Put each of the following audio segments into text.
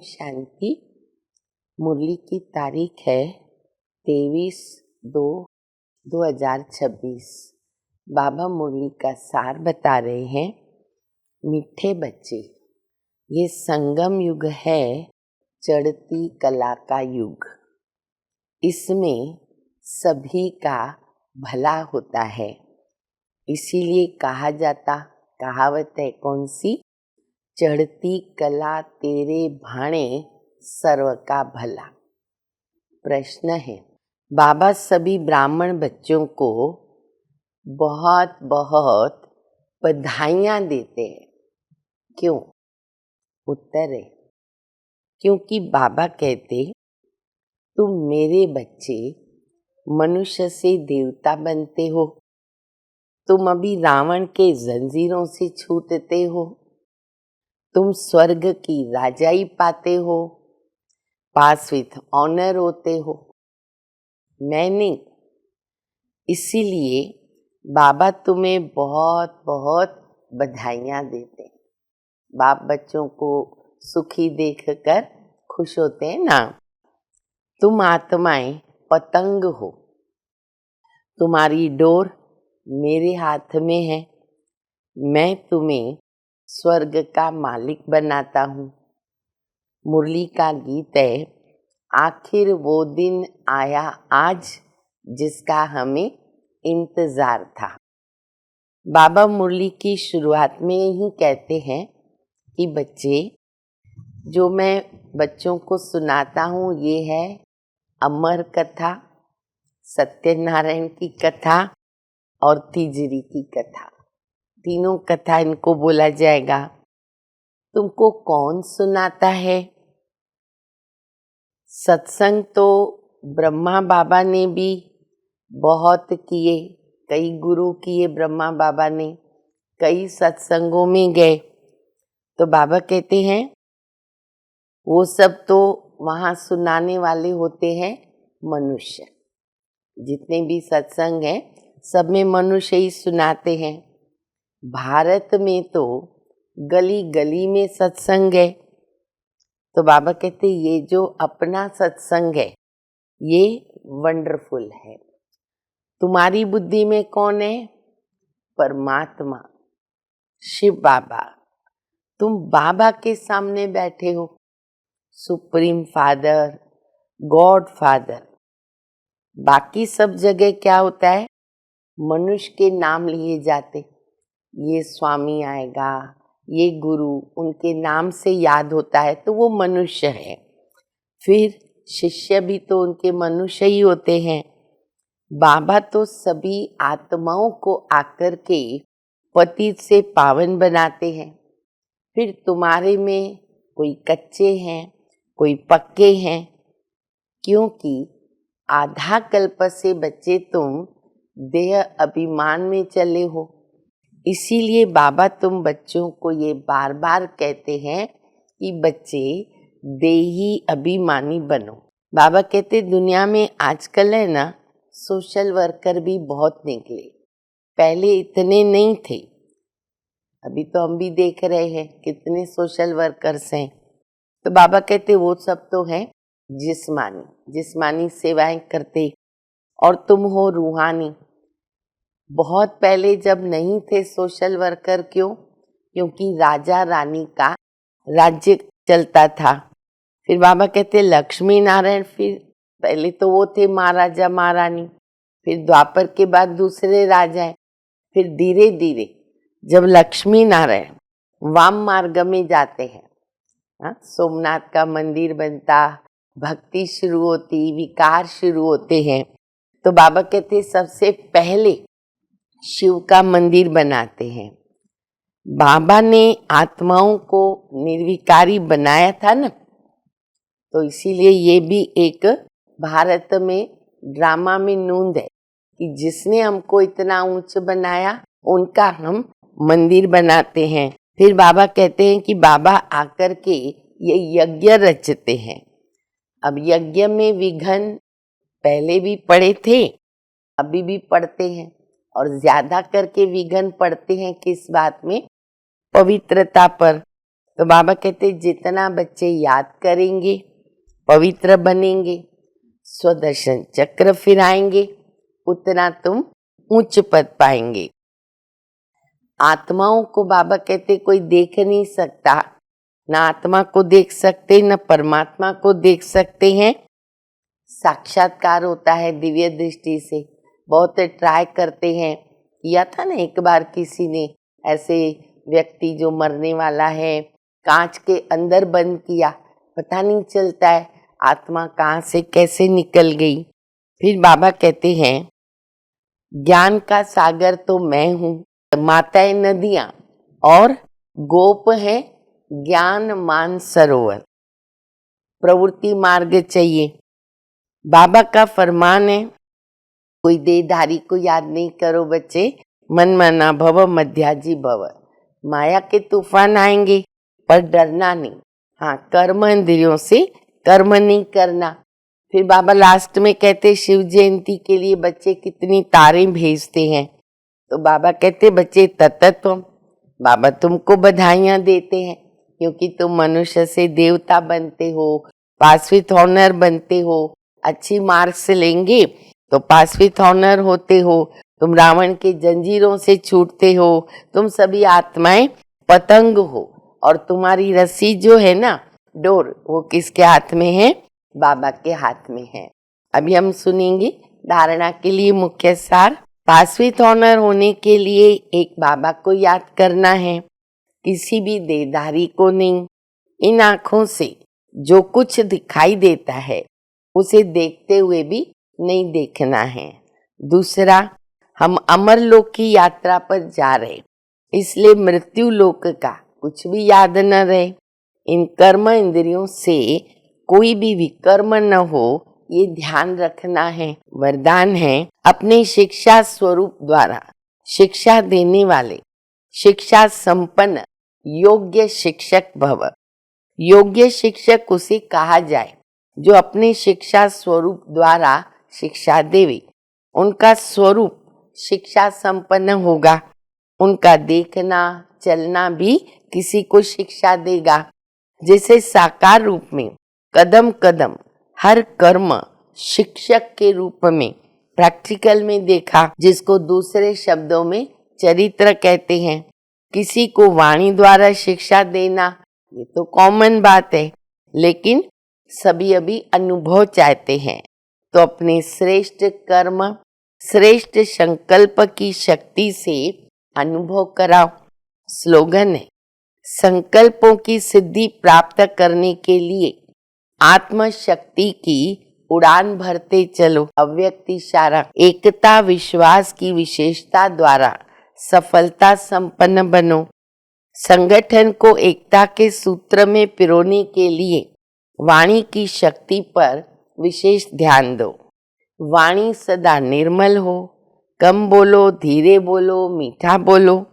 शांति। मुरली की तारीख है 23/2/2026। बाबा मुरली का सार बता रहे हैं। मीठे बच्चे, ये संगम युग है, चढ़ती कला का युग। इसमें सभी का भला होता है, इसीलिए कहावत है कौन सी? चढ़ती कला तेरे भाणे, सर्व का भला। प्रश्न है, बाबा सभी ब्राह्मण बच्चों को बहुत बहुत बधाइयाँ देते हैं। क्यों? उत्तर है, क्योंकि बाबा कहते तुम मेरे बच्चे मनुष्य से देवता बनते हो, तुम अभी रावण के जंजीरों से छूटते हो, तुम स्वर्ग की राजाई पाते हो, पास विथ ऑनर होते हो। मैं नहीं, इसीलिए बाबा तुम्हें बहुत बहुत बधाइयाँ देते हैं। बाप बच्चों को सुखी देखकर खुश होते हैं ना। तुम आत्माएं पतंग हो, तुम्हारी डोर मेरे हाथ में है। मैं तुम्हें स्वर्ग का मालिक बनाता हूँ। मुरली का गीत है, आखिर वो दिन आया आज जिसका हमें इंतजार था। बाबा मुरली की शुरुआत में ही कहते हैं कि बच्चे, जो मैं बच्चों को सुनाता हूँ ये है अमर कथा, सत्यनारायण की कथा और तीजरी की कथा। तीनों कथा इनको बोला जाएगा। तुमको कौन सुनाता है? सत्संग तो ब्रह्मा बाबा ने भी बहुत किए, कई गुरु किए ब्रह्मा बाबा ने, कई सत्संगों में गए। तो बाबा कहते हैं वो सब तो वहाँ सुनाने वाले होते हैं मनुष्य। जितने भी सत्संग हैं सब में मनुष्य ही सुनाते हैं। भारत में तो गली गली में सत्संग है। तो बाबा कहते ये जो अपना सत्संग है ये वंडरफुल है। तुम्हारी बुद्धि में कौन है? परमात्मा, शिव बाबा। तुम बाबा के सामने बैठे हो, सुप्रीम फादर, गॉड फादर। बाकी सब जगह क्या होता है? मनुष्य के नाम लिए जाते, ये स्वामी आएगा, ये गुरु, उनके नाम से याद होता है तो वो मनुष्य है। फिर शिष्य भी तो उनके मनुष्य ही होते हैं। बाबा तो सभी आत्माओं को आकर के पतित से पावन बनाते हैं। फिर तुम्हारे में कोई कच्चे हैं, कोई पक्के हैं, क्योंकि आधा कल्प से बच्चे तुम देह अभिमान में चले हो। इसीलिए बाबा तुम बच्चों को ये बार बार कहते हैं कि बच्चे देही अभिमानी बनो। बाबा कहते दुनिया में आजकल है ना, सोशल वर्कर भी बहुत निकले, पहले इतने नहीं थे। अभी तो हम भी देख रहे हैं कितने सोशल वर्कर्स हैं। तो बाबा कहते वो सब तो है जिस्मानी सेवाएं करते, और तुम हो रूहानी। बहुत पहले जब नहीं थे सोशल वर्कर, क्योंकि राजा रानी का राज्य चलता था। फिर बाबा कहते लक्ष्मी नारायण, फिर पहले तो वो थे महाराजा महारानी, फिर द्वापर के बाद दूसरे राजा हैं। फिर धीरे धीरे जब लक्ष्मी नारायण वाम मार्ग में जाते हैं, सोमनाथ का मंदिर बनता, भक्ति शुरू होती, विकार शुरू होते हैं, तो बाबा कहते सबसे पहले शिव का मंदिर बनाते हैं। बाबा ने आत्माओं को निर्विकारी बनाया था ना, तो इसीलिए ये भी एक भारत में ड्रामा में नूंद है कि जिसने हमको इतना ऊंच बनाया उनका हम मंदिर बनाते हैं। फिर बाबा कहते हैं कि बाबा आकर के ये यज्ञ रचते हैं। अब यज्ञ में विघ्न पहले भी पड़े थे, अभी भी पड़ते हैं, और ज्यादा करके विघ्न पड़ते हैं किस बात में? पवित्रता पर। तो बाबा कहते जितना बच्चे याद करेंगे, पवित्र बनेंगे, स्वदर्शन चक्र फिराएंगे, उतना तुम उच्च पद पाएंगे। आत्माओं को बाबा कहते कोई देख नहीं सकता, ना आत्मा को देख सकते न परमात्मा को देख सकते हैं। साक्षात्कार होता है दिव्य दृष्टि से, बहुत ट्राई करते हैं। किया था ना एक बार किसी ने, ऐसे व्यक्ति जो मरने वाला है, कांच के अंदर बंद किया, पता नहीं चलता है आत्मा कहाँ से कैसे निकल गई। फिर बाबा कहते हैं ज्ञान का सागर तो मैं हूँ, माताएं नदियां और गोप है ज्ञान मान सरोवर। प्रवृत्ति मार्ग चाहिए। बाबा का फरमान है कोई देहधारी को याद नहीं करो बच्चे, मन मना भव मध्याजी भव। माया के तूफान आएंगे पर डरना नहीं। हाँ, कर्म इंद्रियों से कर्म नहीं करना। फिर बाबा लास्ट में कहते शिव जयंती के लिए बच्चे कितनी तारें भेजते हैं। तो बाबा कहते बच्चे तत्व, बाबा तुमको बधाइयाँ देते हैं क्योंकि तुम मनुष्य से देवता बनते हो, पास विथ ऑनर बनते हो। अच्छी मार्क्स लेंगे तो पास विथ ऑनर होते हो, तुम रावण के जंजीरों से छूटते हो, तुम सभी आत्माएं पतंग हो और तुम्हारी रस्सी जो है ना, डोर, वो किसके हाथ में है? बाबा के हाथ में है। अभी हम सुनेंगे धारणा के लिए मुख्य सार। पास विथ ऑनर होने के लिए एक बाबा को याद करना है, किसी भी देहधारी को नहीं। इन आँखों से जो कुछ दिखाई देता है उसे देखते हुए भी नहीं देखना है। दूसरा, हम अमर लोक की यात्रा पर जा रहे, इसलिए मृत्यु लोक का कुछ भी याद न रहे। इन कर्म इंद्रियों से कोई भी विकर्म न हो, ये ध्यान रखना है। वरदान है अपने शिक्षा स्वरूप द्वारा शिक्षा देने वाले शिक्षा संपन्न योग्य शिक्षक भव। योग्य शिक्षक उसे कहा जाए जो अपने शिक्षा स्वरूप द्वारा शिक्षा देवे। उनका स्वरूप शिक्षा संपन्न होगा, उनका देखना चलना भी किसी को शिक्षा देगा। जैसे साकार रूप में कदम कदम हर कर्म शिक्षक के रूप में प्रैक्टिकल में देखा, जिसको दूसरे शब्दों में चरित्र कहते हैं। किसी को वाणी द्वारा शिक्षा देना ये तो कॉमन बात है, लेकिन सभी अभी अनुभव चाहते हैं। तो अपने श्रेष्ठ कर्म श्रेष्ठ संकल्प की शक्ति से अनुभव कराओ। स्लोगन है संकल्पों की सिद्धि प्राप्त करने के लिए आत्म शक्ति की उड़ान भरते चलो। अव्यक्त इशारा, एकता विश्वास की विशेषता द्वारा सफलता संपन्न बनो। संगठन को एकता के सूत्र में पिरोने के लिए वाणी की शक्ति पर विशेष ध्यान दो। वाणी सदा निर्मल हो, कम बोलो, धीरे बोलो, मीठा बोलो,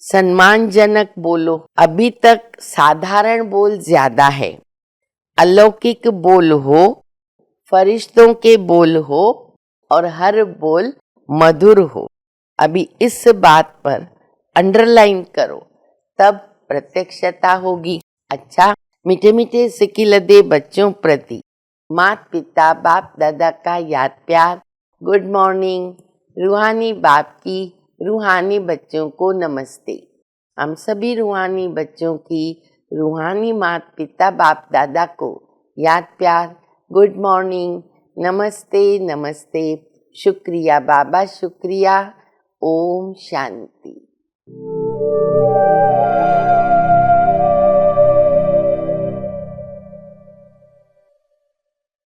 सम्मानजनक बोलो। अभी तक साधारण बोल ज्यादा है, अलौकिक बोल हो, फरिश्तों के बोल हो और हर बोल मधुर हो। अभी इस बात पर अंडरलाइन करो, तब प्रत्यक्षता होगी। अच्छा, मीठे मीठे सिकिल दे बच्चों प्रति माता पिता बाप दादा का याद प्यार। Good morning. रूहानी बाप की रूहानी बच्चों को नमस्ते। हम सभी रूहानी बच्चों की रूहानी माता पिता बाप दादा को याद प्यार। गुड मॉर्निंग, नमस्ते नमस्ते, शुक्रिया बाबा शुक्रिया। ओम शांति।